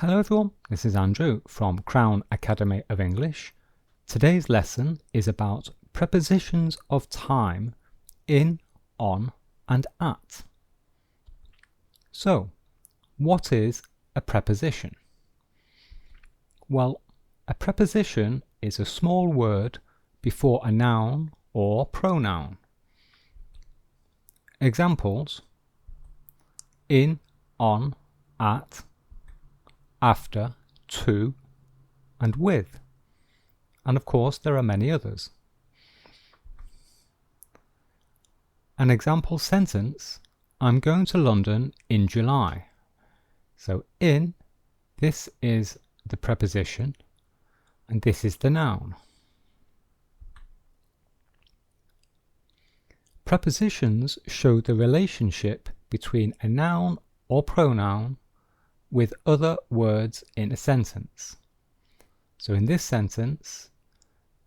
Hello everyone, this is Andrew from Crown Academy of English. Today's lesson is about prepositions of time in, on and at. So, what is a preposition? Well, a preposition is a small word before a noun or pronoun. Examples: in, on, at, after, to, and with. And of course there are many others. An example sentence: I'm going to London in July. So in, this is the preposition and this is the noun. Prepositions show the relationship between a noun or pronoun with other words in a sentence. So in this sentence,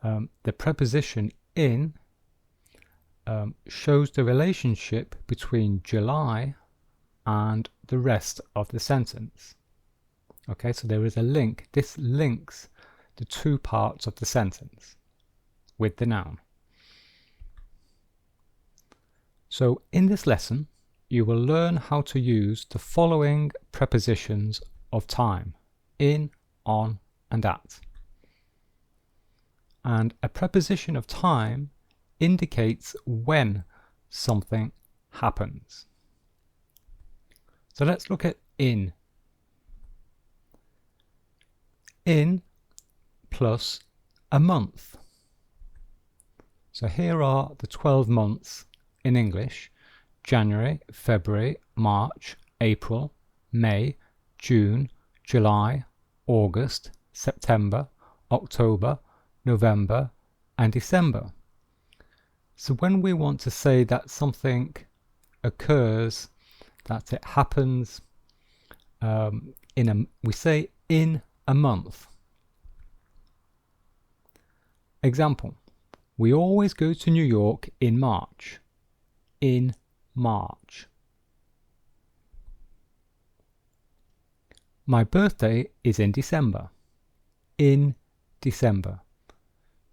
the preposition in shows the relationship between July and the rest of the sentence. Okay, so there is a link. This links the two parts of the sentence with the noun. So in this lesson, you will learn how to use the following prepositions of time: in, on, and at. And a preposition of time indicates when something happens. So let's look at in. In plus a month. So here are the 12 months in English: January, February, March, April, May, June, July, August, September, October, November, and December. So when we want to say that something occurs, that it happens, we say in a month. Example: we always go to New York in March. In March. My birthday is in December. In December.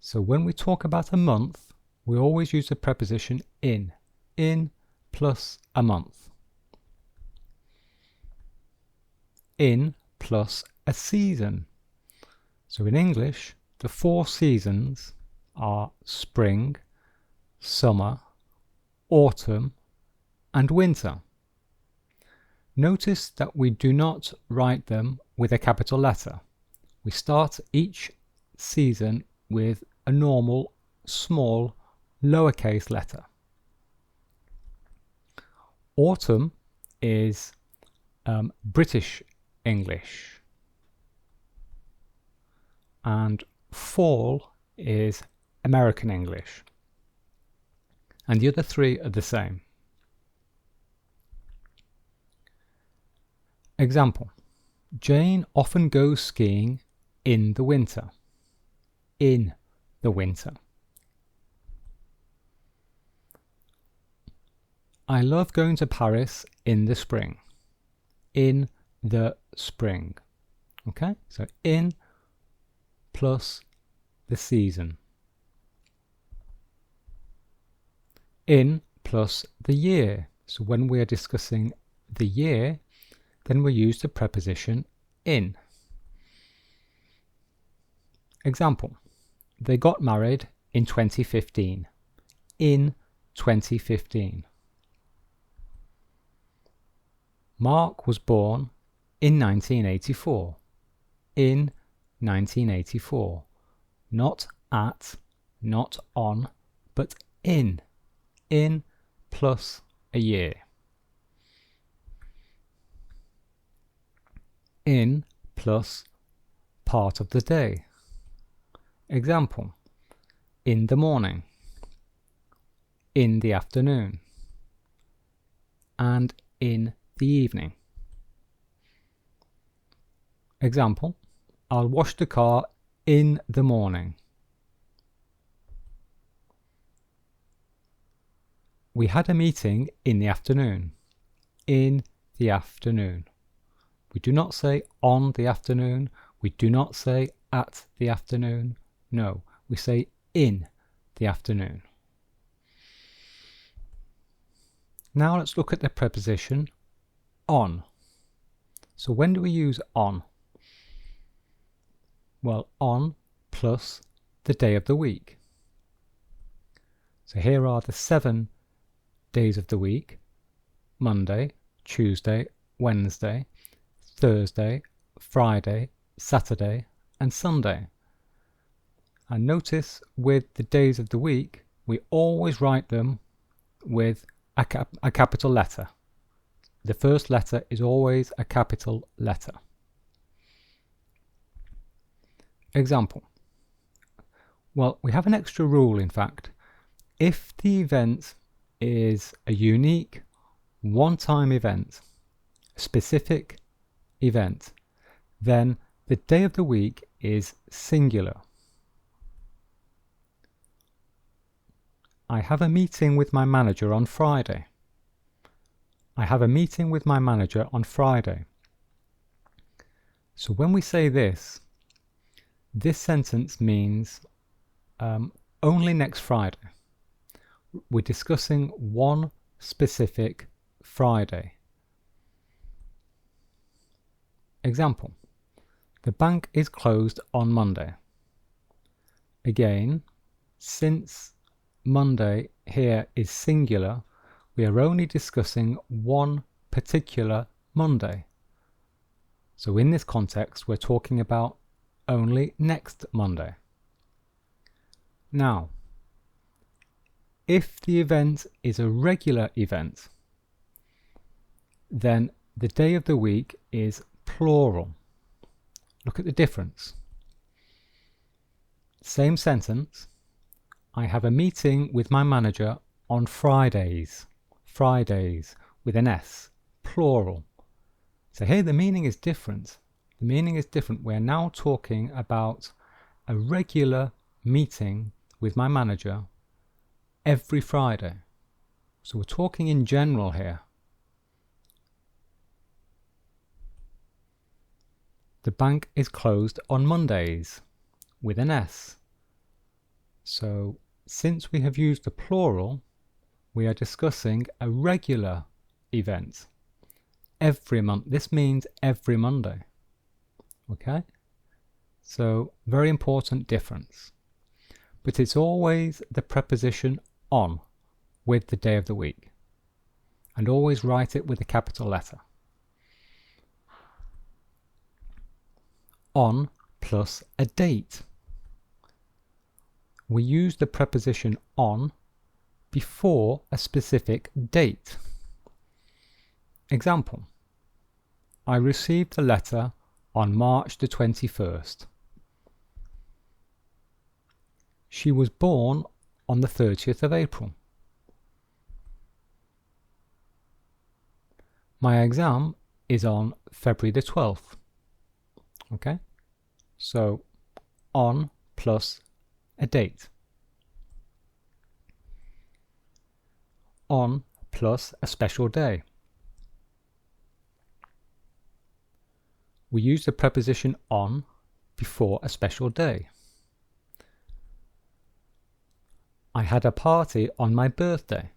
So when we talk about a month, we always use the preposition in. In plus a month. In plus a season. So in English, the 4 seasons are spring, summer, autumn, and winter. Notice that we do not write them with a capital letter. We start each season with a normal, small, lowercase letter. Autumn is British English, and fall is American English. And the other 3 are the same. Example: Jane often goes skiing in the winter. In the winter. I love going to Paris in the spring. In the spring. Okay, so in plus the season. In plus the year. So when we are discussing the year, then we use the preposition in. Example: they got married in 2015. In 2015. Mark was born in 1984. In 1984. Not at, not on, but in. In plus a year. In plus part of the day. Example: in the morning, in the afternoon, and in the evening. Example: I'll wash the car in the morning. We had a meeting in the afternoon. In the afternoon. We do not say on the afternoon. We do not say at the afternoon. No, we say in the afternoon. Now let's look at the preposition on. So when do we use on? Well, on plus the day of the week. So here are the 7 days of the week: Monday, Tuesday, Wednesday, Thursday, Friday, Saturday, and Sunday. And notice with the days of the week, we always write them with a capital letter. The first letter is always a capital letter. Example. Well, we have an extra rule, in fact. If the event is a unique, one-time event, a specific event, then the day of the week is singular. I have a meeting with my manager on Friday. I have a meeting with my manager on Friday. So when we say this sentence means only next Friday. We're discussing one specific Friday. Example. The bank is closed on Monday. Again, since Monday here is singular, we are only discussing one particular Monday. So in this context, we're talking about only next Monday. Now, if the event is a regular event, then the day of the week is plural. Look at the difference. Same sentence. I have a meeting with my manager on Fridays. Fridays with an S, plural. So here the meaning is different. The meaning is different. We're now talking about a regular meeting with my manager every Friday. So we're talking in general here. The bank is closed on Mondays with an S. So since we have used the plural, we are discussing a regular event every month. This means every Monday. Okay? So very important difference. But it's always the preposition on with the day of the week. And always write it with a capital letter. On plus a date. We use the preposition on before a specific date. Example. I received the letter on March the 21st. She was born on the 30th of April. My exam is on February the 12th. Okay? So, on plus a date. On plus a special day. We use the preposition on before a special day. I had a party on my birthday.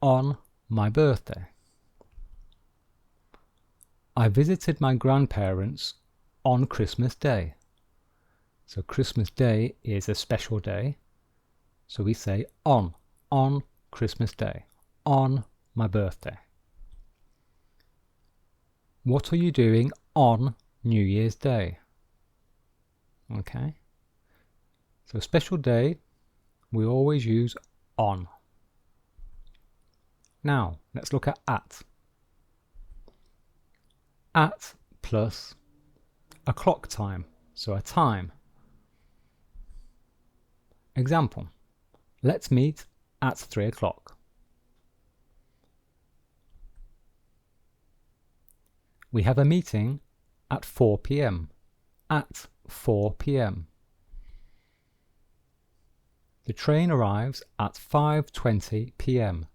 On my birthday. I visited my grandparents on Christmas Day. So Christmas Day is a special day. So we say on Christmas Day, on my birthday. What are you doing on New Year's Day? Okay. So special day, we always use on. Now, let's look at. At plus a clock time, so a time. Example. Let's meet at 3 o'clock. We have a meeting at 4 p.m. At 4 p.m. The train arrives at 5:20 p.m.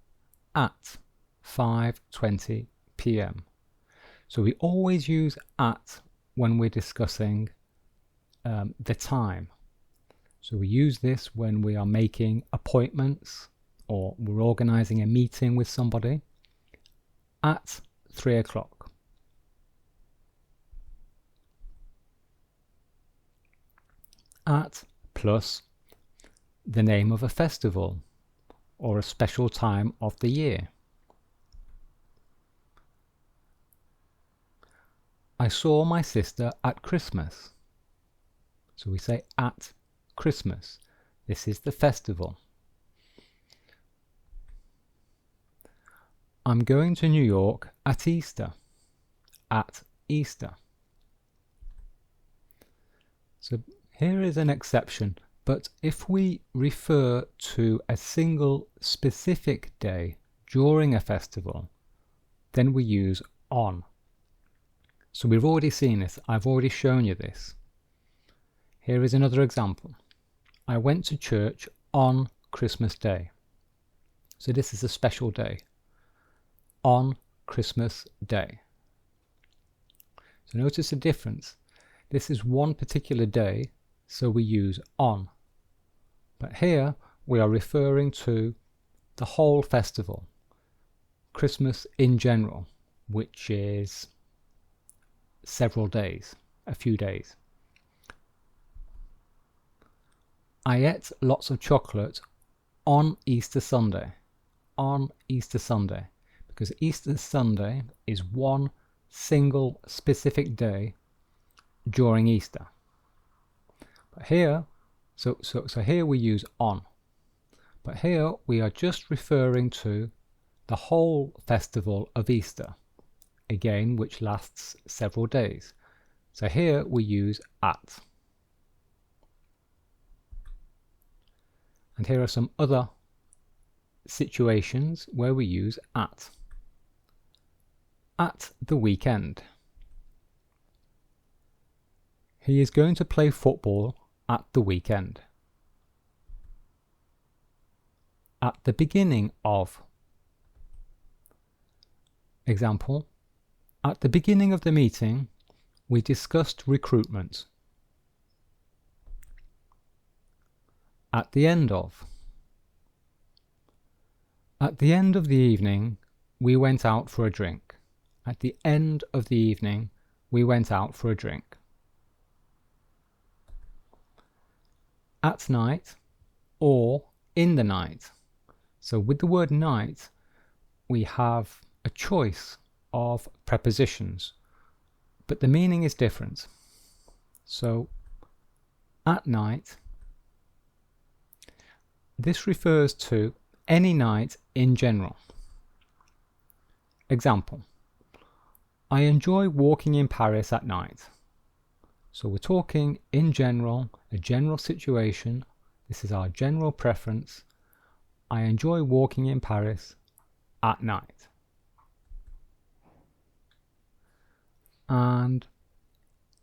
At 5:20 p.m. So we always use at when we're discussing the time. So we use this when we are making appointments or we're organizing a meeting with somebody at 3 o'clock. At plus the name of a festival or a special time of the year. I saw my sister at Christmas. So we say at Christmas. This is the festival. I'm going to New York at Easter. At Easter. So here is an exception, but if we refer to a single specific day during a festival, then we use on. So we've already seen this. I've already shown you this. Here is another example. I went to church on Christmas Day. So this is a special day. On Christmas Day. So notice the difference. This is one particular day, so we use on. But here we are referring to the whole festival. Christmas in general, which is several days, a few days. I ate lots of chocolate on Easter Sunday. On Easter Sunday. Because Easter Sunday is one single specific day during Easter. But here, so here we use on. But here we are just referring to the whole festival of Easter. Again, which lasts several days. So here we use at. And here are some other situations where we use at. At the weekend. He is going to play football at the weekend. At the beginning of. Example. At the beginning of the meeting, we discussed recruitment. At the end of. At the end of the evening, we went out for a drink. At the end of the evening, we went out for a drink. At night or in the night. So with the word night, we have a choice of prepositions, but the meaning is different. So at night, this refers to any night in general. Example. I enjoy walking in Paris at night. So we're talking in general, a general situation. This is our general preference. I enjoy walking in Paris at night. And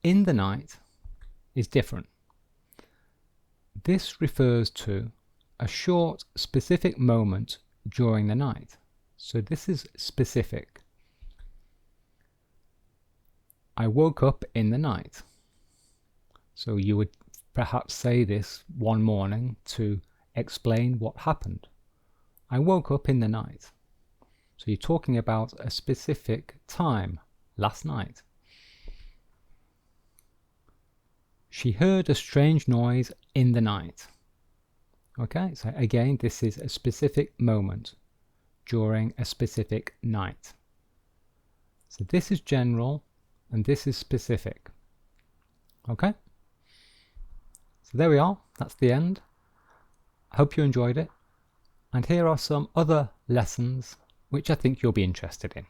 in the night is different. This refers to a short, specific moment during the night. So this is specific. I woke up in the night. So you would perhaps say this one morning to explain what happened. I woke up in the night. So you're talking about a specific time, last night. She heard a strange noise in the night. Okay, so again, this is a specific moment during a specific night. So this is general and this is specific. Okay? So there we are. That's the end. I hope you enjoyed it. And here are some other lessons which I think you'll be interested in.